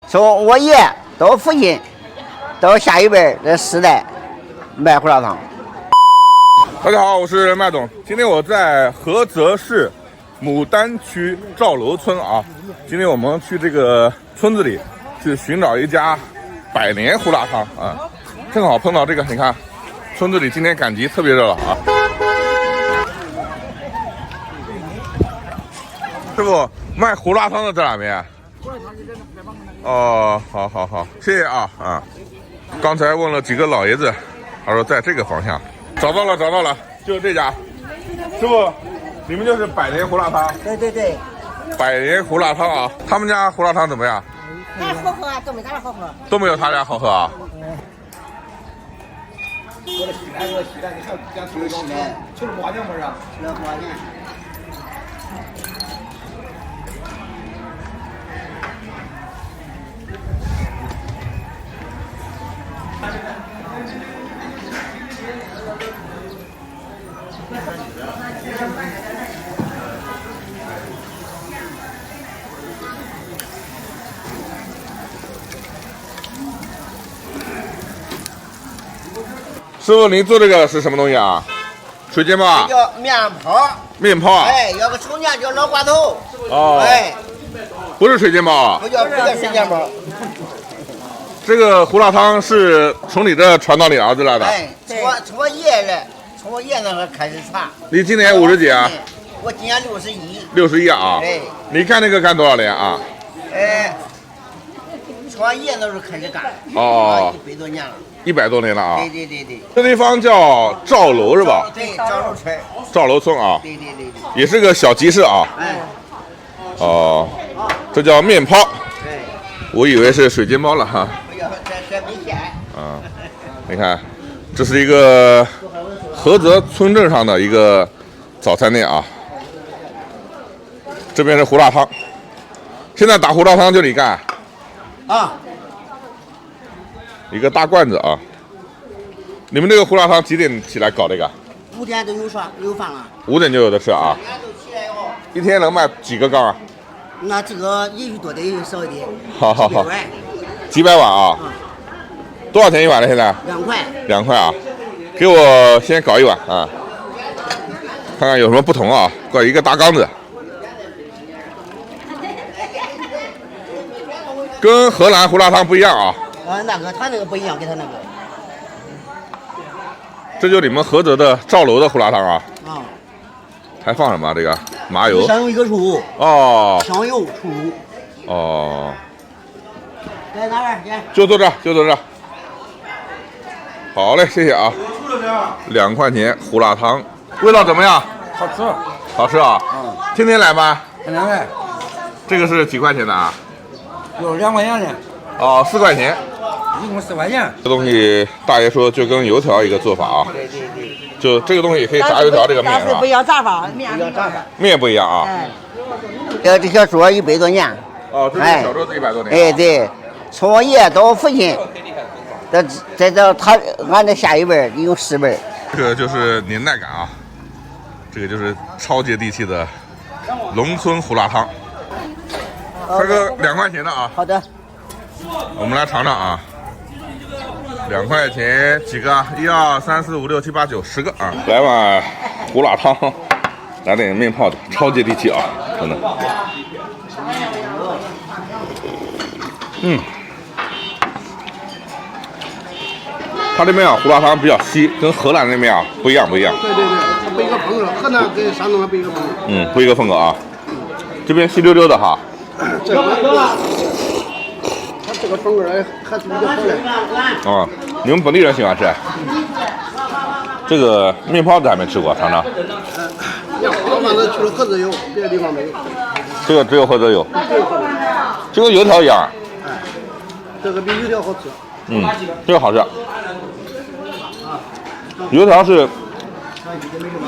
从我爷到父亲，到下一辈的世代卖胡辣汤。大家好，我是麦总。今天我在菏泽市牡丹区赵楼村啊。今天我们去这个村子里去寻找一家百年胡辣汤啊，正好碰到这个，你看，村子里今天赶集特别热闹啊。师傅，卖胡辣汤的在哪边？哦，好，谢谢啊啊！刚才问了几个老爷子，他说在这个方向。找到了，就是这家。师傅，你们就是百年胡辣汤？对，百年胡辣汤啊！他们家胡辣汤怎么样？咱好喝啊，都没咱这好喝。都没有他家好喝啊。我的西单，你看讲吃的西单，吃了麻酱不是？吃了麻酱。师傅，您做这个是什么东西啊？水煎包啊？叫面泡。面泡啊？哎，要个重庆叫老瓜头。哦。哎，不是水煎包啊？不叫水煎包。这个胡辣汤是从你这传到你儿子来的？哎，从我爷来，从我爷那个开始传。你今年50几啊？我今年61。61啊？哎。你干这个干多少年啊？从我爷那时候开始干。哦。100多年了。100多年了啊！对。这地方叫赵楼是吧？对，赵楼村。赵楼村啊。对。也是个小集市啊。哎。哦，这叫面泡。对。我以为是水煎包了哈。不要，这没馅。啊，你看，这是一个菏泽村镇上的一个早餐店啊。这边是胡辣汤，现在打胡辣汤就你干。啊。一个大罐子啊！你们这个胡辣汤几点起来搞这个？5点都有饭了。5点就有的吃啊！一天能卖几个缸啊？那这个也许多点，也许少一点。好，几百碗啊！多少钱一碗了？现在2块。2块啊！给我先搞一碗啊，看看有什么不同啊！搞一个大缸子，跟荷兰胡辣汤不一样啊！他那个不一样，跟他那个。这就你们菏泽的赵楼的胡辣汤啊？啊。还放什么？这个麻油。香油一个醋。哦。香油醋。哦。在哪边？就坐这。好嘞，谢谢啊。2块钱胡辣汤，味道怎么样？好吃啊。天天来吗？天天来。这个是几块钱的啊？有2块钱的。哦，4块钱。一共4块钱。这东西大爷说就跟油条一个做法啊。对。就这个东西也可以炸油条，这个面是吧？不一样炸法，面不一样啊。这小桌100多年。哦，这是小桌子100多年。哎，对，从我爷到我父亲，再到俺的下一辈一共10辈。这个就是年代感啊，这个就是超接地气的农村胡辣汤。这个2块钱的啊。好的。我们来尝尝啊。2块钱几个啊？1、2、3、4、5、6、7、8、9、10个啊！来碗胡辣汤，来点面泡的，超接地气啊，真的。他这边啊，胡辣汤比较稀，跟荷兰那边啊不一样。对，不一个风格，河南跟山东还不一个风格。不一个风格啊。这边稀溜溜的哈。这个风格还是比较好的。啊，你们本地人喜欢吃？这个面泡子还没吃过，尝尝。我反正去了菏泽有，别的地方没有。这个只有菏泽有。就跟油条一样。这个比油条好吃。这个好吃。油条是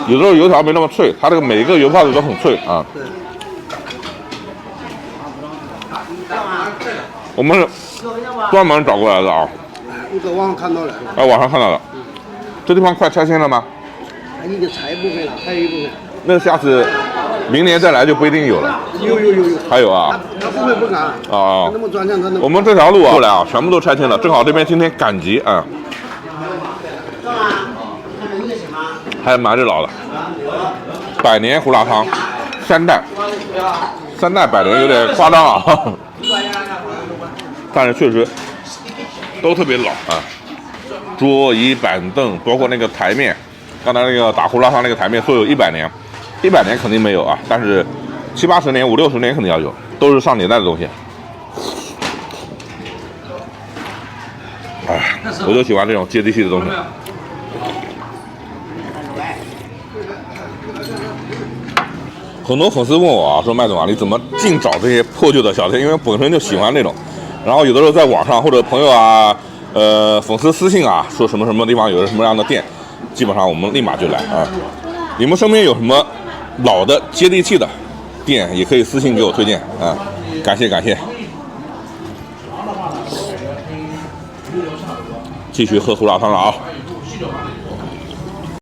有时候油条没那么脆，它这个每一个油泡子都很脆啊。我们是专门找过来的啊。你在网上看到的。网上看到的。这地方快拆迁了吗？已经拆一部分了，还有一部分。那下次明年再来就不一定有了。有，还有啊。他不会不干啊。那么专项，他能。我们这条路啊，过来啊，全部都拆迁了，正好这边今天赶集啊。还蛮热闹的。百年胡辣汤，3代百年有点夸张啊，但是确实都特别老啊。桌椅板凳，包括那个台面，刚才那个打胡辣汤那个台面说有100年，100年肯定没有啊，但是70、80年、50、60年肯定要有，都是上年代的东西。哎，我就喜欢这种接地气的东西。很多粉丝问我啊，说麦总啊，你怎么净找这些破旧的小店？因为本身就喜欢那种。然后有的时候在网上或者朋友啊，粉丝私信啊，说什么什么地方有什么样的店，基本上我们立马就来啊。你们身边有什么老的接地气的店，也可以私信给我推荐啊，感谢。继续喝胡辣汤了啊。